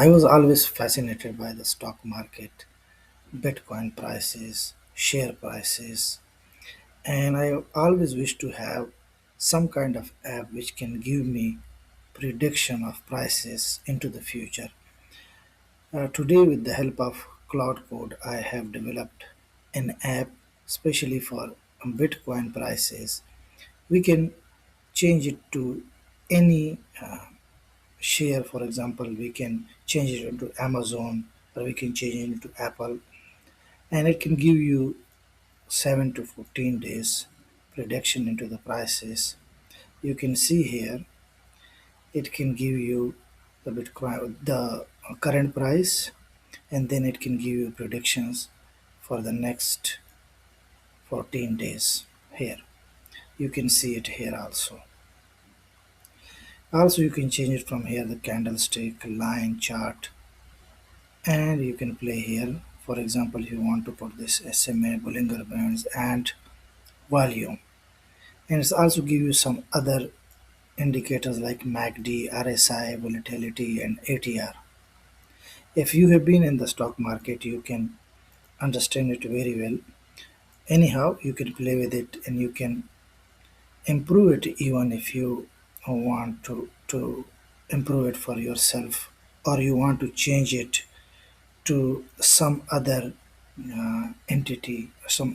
I was always fascinated by the stock market, Bitcoin prices, share prices, and I always wish to have some kind of app which can give me prediction of prices into the future. Today, with the help of Cloud Code, I have developed an app specially for Bitcoin prices. We can change it to any share. For example, we can change it into Amazon or we can change it into Apple, and it can give you 7 to 14 days prediction into the prices. You can see here it can give you the Bitcoin, the current price, and then it can give you predictions for the next 14 days here. You can see it here also. Also, you can change it from here the candlestick, line chart, and you can play here. For example, if you want to put this SMA, Bollinger Bands, and volume, and it's also give you some other indicators like MACD, RSI, volatility, and ATR. If you have been in the stock market, you can understand it very well. Anyhow, you can play with it and you can improve it even if you want to improve it for yourself or you want to change it to some other entity, some